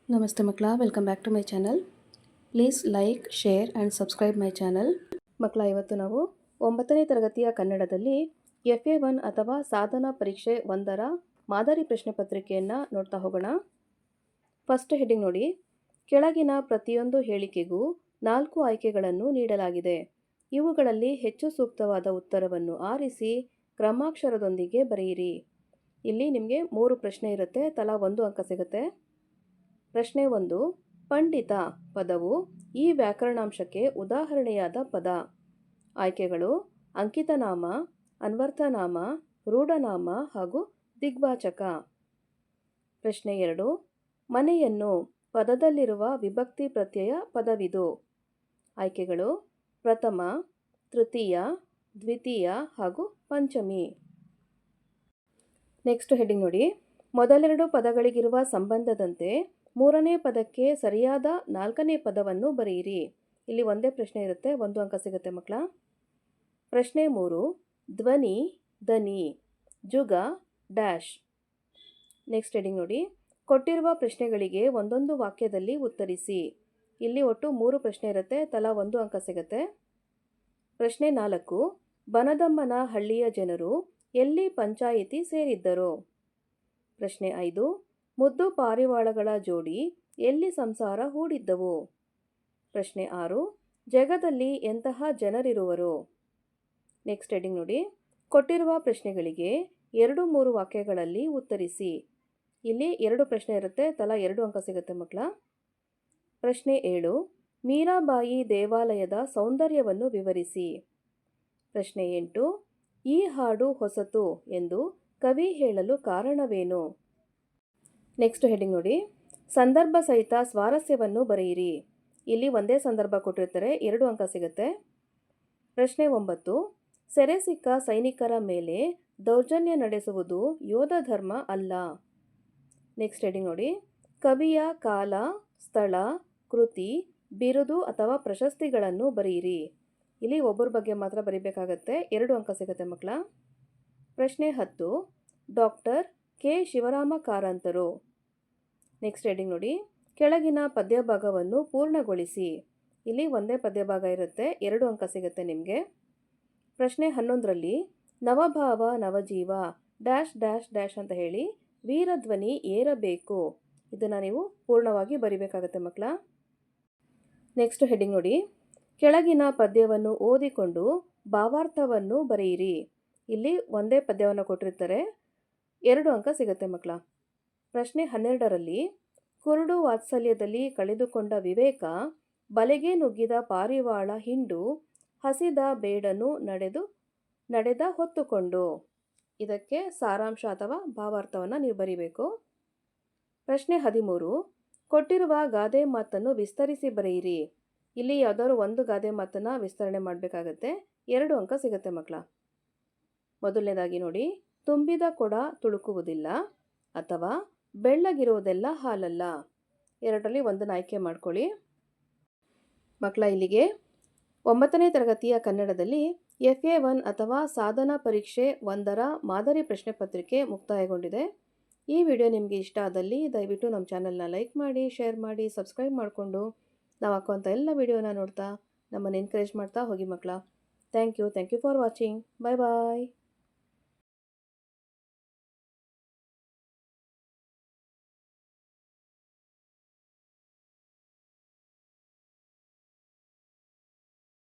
ನಮಸ್ತೆ ಮಕ್ಕಳ, welcome back to my channel. Please like, share and subscribe my channel. ಮಕ್ಕಳ, ಇವತ್ತು ನಾವು 9ನೇ ತರಗತಿಯ ಕನ್ನಡದಲ್ಲಿ FA1 ಅಥವಾ ಸಾಧನಾ ಪರೀಕ್ಷೆ 1ರ ಮಾದರಿ ಪ್ರಶ್ನೆ ಪತ್ರಿಕೆಯನ್ನು ನೋಡ್ತಾ ಹೋಗೋಣ. ಫಸ್ಟ್ ಹೆಡ್ಡಿಂಗ್ ನೋಡಿ. ಕೆಳಗಿನ ಪ್ರತಿಯೊಂದು ಹೇಳಿಕೆಗೂ 4 ಆಯ್ಕೆಗಳನ್ನು ನೀಡಲಾಗಿದೆ. ಇವುಗಳಲ್ಲಿ ಹೆಚ್ಚು ಸೂಕ್ತವಾದ ಉತ್ತರವನ್ನು ಆರಿಸಿ ಕ್ರಮಾಕ್ಷರದೊಂದಿಗೆ ಬರೆಯಿರಿ. ಇಲ್ಲಿ ನಿಮಗೆ 3 ಪ್ರಶ್ನೆ ಇರುತ್ತೆ, ತಲಾ 1 ಅಂಕ ಸಿಗುತ್ತೆ. ಪ್ರಶ್ನೆ 1. ಪಂಡಿತ ಪದವು ಈ ವ್ಯಾಕರಣಾಂಶಕ್ಕೆ ಉದಾಹರಣೆಯಾದ ಪದ. ಆಯ್ಕೆಗಳು: ಅಂಕಿತನಾಮ, ಅನ್ವರ್ಥನಾಮ, ರೂಢನಾಮ ಹಾಗೂ ದಿಗ್ವಾಚಕ. ಪ್ರಶ್ನೆ 2. ಮನೆಯನ್ನು ಪದದಲ್ಲಿರುವ ವಿಭಕ್ತಿ ಪ್ರತ್ಯಯ ಪದವಿದು. ಆಯ್ಕೆಗಳು: ಪ್ರಥಮ, ತೃತೀಯ, ದ್ವಿತೀಯ ಹಾಗೂ ಪಂಚಮಿ. ನೆಕ್ಸ್ಟ್ ಹೆಡ್ಡಿಂಗ್ ನೋಡಿ. ಮೊದಲೆರಡು ಪದಗಳಿಗಿರುವ ಸಂಬಂಧದಂತೆ ಮೂರನೇ ಪದಕ್ಕೆ ಸರಿಯಾದ 4ನೇ ಪದವನ್ನು ಬರೆಯಿರಿ. ಇಲ್ಲಿ ಒಂದೇ ಪ್ರಶ್ನೆ ಇರುತ್ತೆ, 1 ಅಂಕ ಸಿಗುತ್ತೆ ಮಕ್ಕಳ. ಪ್ರಶ್ನೆ 3. ಧ್ವನಿ, ದನಿ, ಜುಗ, ಡ್ಯಾಶ್. ನೆಕ್ಸ್ಟ್ ಹೆಡ್ಡಿಂಗ್ ನೋಡಿ. ಕೊಟ್ಟಿರುವ ಪ್ರಶ್ನೆಗಳಿಗೆ ಒಂದೊಂದು ವಾಕ್ಯದಲ್ಲಿ ಉತ್ತರಿಸಿ. ಇಲ್ಲಿ ಒಟ್ಟು 3 ಪ್ರಶ್ನೆ ಇರುತ್ತೆ, ತಲಾ 1 ಅಂಕ ಸಿಗುತ್ತೆ. ಪ್ರಶ್ನೆ 4. ಬನದಮ್ಮನ ಹಳ್ಳಿಯ ಜನರು ಎಲ್ಲಿ ಪಂಚಾಯಿತಿ ಸೇರಿದ್ದರು. ಪ್ರಶ್ನೆ 5. ಮುದ್ದು ಪಾರಿವಾಳಗಳ ಜೋಡಿ ಎಲ್ಲಿ ಸಂಸಾರ ಹೂಡಿದ್ದವು. ಪ್ರಶ್ನೆ 6. ಜಗದಲ್ಲಿ ಎಂತಹ ಜನರಿರುವರು. ನೆಕ್ಸ್ಟ್ ಹೆಡ್ಡಿಂಗ್ ನೋಡಿ. ಕೊಟ್ಟಿರುವ ಪ್ರಶ್ನೆಗಳಿಗೆ 2-3 ವಾಕ್ಯಗಳಲ್ಲಿ ಉತ್ತರಿಸಿ. ಇಲ್ಲಿ 2 ಪ್ರಶ್ನೆ ಇರುತ್ತೆ, ತಲಾ 2 ಅಂಕ ಸಿಗುತ್ತೆ ಮಕ್ಕಳ. ಪ್ರಶ್ನೆ 7. ಮೀರಾಬಾಯಿ ದೇವಾಲಯದ ಸೌಂದರ್ಯವನ್ನು ವಿವರಿಸಿ. ಪ್ರಶ್ನೆ 8. ಈ ಹಾಡು ಹೊಸತು ಎಂದು ಕವಿ ಹೇಳಲು ಕಾರಣವೇನು. ನೆಕ್ಸ್ಟ್ ಹೆಡ್ಡಿಂಗ್ ನೋಡಿ. ಸಂದರ್ಭ ಸಹಿತ ಸ್ವಾರಸ್ಯವನ್ನು ಬರೆಯಿರಿ. ಇಲ್ಲಿ ಒಂದೇ ಸಂದರ್ಭ ಕೊಟ್ಟಿರ್ತಾರೆ, 2 ಅಂಕ ಸಿಗುತ್ತೆ. ಪ್ರಶ್ನೆ 9. ಸೆರೆ ಸಿಕ್ಕ ಸೈನಿಕರ ಮೇಲೆ ದೌರ್ಜನ್ಯ ನಡೆಸುವುದು ಯೋಧ ಧರ್ಮ ಅಲ್ಲ. ನೆಕ್ಸ್ಟ್ ಹೆಡ್ಡಿಂಗ್ ನೋಡಿ. ಕವಿಯ ಕಾಲ, ಸ್ಥಳ, ಕೃತಿ, ಬಿರುದು ಅಥವಾ ಪ್ರಶಸ್ತಿಗಳನ್ನು ಬರೆಯಿರಿ. ಇಲ್ಲಿ ಒಬ್ಬರ ಬಗ್ಗೆ ಮಾತ್ರ ಬರೀಬೇಕಾಗತ್ತೆ, 2 ಅಂಕ ಸಿಗುತ್ತೆ ಮಕ್ಕಳ. ಪ್ರಶ್ನೆ 10. ಡಾಕ್ಟರ್ ಕೆ ಶಿವರಾಮ ಕಾರಂತರು. ನೆಕ್ಸ್ಟ್ ಹೆಡ್ಡಿಂಗ್ ನೋಡಿ. ಕೆಳಗಿನ ಪದ್ಯಭಾಗವನ್ನು ಪೂರ್ಣಗೊಳಿಸಿ. ಇಲ್ಲಿ ಒಂದೇ ಪದ್ಯಭಾಗ ಇರುತ್ತೆ, 2 ಅಂಕ ಸಿಗುತ್ತೆ ನಿಮಗೆ. ಪ್ರಶ್ನೆ 11ರಲ್ಲಿ ನವಭಾವ ನವಜೀವ ಡ್ಯಾಶ್ ಡ್ಯಾಶ್ ಡ್ಯಾಶ್ ಅಂತ ಹೇಳಿ ವೀರಧ್ವನಿ ಏರಬೇಕು. ಇದನ್ನು ನೀವು ಪೂರ್ಣವಾಗಿ ಬರಿಬೇಕಾಗತ್ತೆ ಮಕ್ಕಳ. ನೆಕ್ಸ್ಟ್ ಹೆಡ್ಡಿಂಗ್ ನೋಡಿ. ಕೆಳಗಿನ ಪದ್ಯವನ್ನು ಓದಿಕೊಂಡು ಭಾವಾರ್ಥವನ್ನು ಬರೆಯಿರಿ. ಇಲ್ಲಿ ಒಂದೇ ಪದ್ಯವನ್ನು ಕೊಟ್ಟಿರ್ತಾರೆ, 2 ಅಂಕ ಸಿಗುತ್ತೆ ಮಕ್ಕಳ. ಪ್ರಶ್ನೆ 12ರಲ್ಲಿ ಕುರುಡು ವಾತ್ಸಲ್ಯದಲ್ಲಿ ಕಳೆದುಕೊಂಡ ವಿವೇಕ ಬಲೆಗೆ ನುಗ್ಗಿದ ಪಾರಿವಾಳ ಹಿಂಡು ಹಸಿದ ಬೇಡನು ನಡೆದ ಹೊತ್ತುಕೊಂಡು. ಇದಕ್ಕೆ ಸಾರಾಂಶ ಅಥವಾ ಭಾವಾರ್ಥವನ್ನು ನೀವು ಬರೀಬೇಕು. ಪ್ರಶ್ನೆ 13. ಕೊಟ್ಟಿರುವ ಗಾದೆ ಮಾತನ್ನು ವಿಸ್ತರಿಸಿ ಬರೆಯಿರಿ. ಇಲ್ಲಿ ಯಾವುದಾದ್ರು ಒಂದು ಗಾದೆ ಮಾತನ್ನು ವಿಸ್ತರಣೆ ಮಾಡಬೇಕಾಗತ್ತೆ, 2 ಅಂಕ ಸಿಗುತ್ತೆ ಮಕ್ಕಳ. ಮೊದಲನೇದಾಗಿ ನೋಡಿ. ತುಂಬಿದ ಕೊಡ ತುಳುಕುವುದಿಲ್ಲ ಅಥವಾ ಬೆಳ್ಳಗಿರುವುದೆಲ್ಲ ಹಾಲಲ್ಲ. 2ರಲ್ಲಿ ಒಂದನ್ನು ಆಯ್ಕೆ ಮಾಡ್ಕೊಳ್ಳಿ ಮಕ್ಕಳ. ಇಲ್ಲಿಗೆ 9ನೇ ತರಗತಿಯ ಕನ್ನಡದಲ್ಲಿ FA1 ಅಥವಾ ಸಾಧನಾ ಪರೀಕ್ಷೆ 1ರ ಮಾದರಿ ಪ್ರಶ್ನೆ ಪತ್ರಿಕೆ ಮುಕ್ತಾಯಗೊಂಡಿದೆ. ಈ ವಿಡಿಯೋ ನಿಮಗೆ ಇಷ್ಟ ಆದಲ್ಲಿ ದಯವಿಟ್ಟು ನಮ್ಮ ಚಾನಲ್ನ ಲೈಕ್ ಮಾಡಿ, ಶೇರ್ ಮಾಡಿ, ಸಬ್ಸ್ಕ್ರೈಬ್ ಮಾಡಿಕೊಂಡು ನಾವು ಹಾಕುವಂಥ ಎಲ್ಲ ವಿಡಿಯೋನ ನೋಡ್ತಾ ನಮ್ಮನ್ನು ಎನ್ಕರೇಜ್ ಮಾಡ್ತಾ ಹೋಗಿ ಮಕ್ಕಳ. Thank you for watching. Bye bye.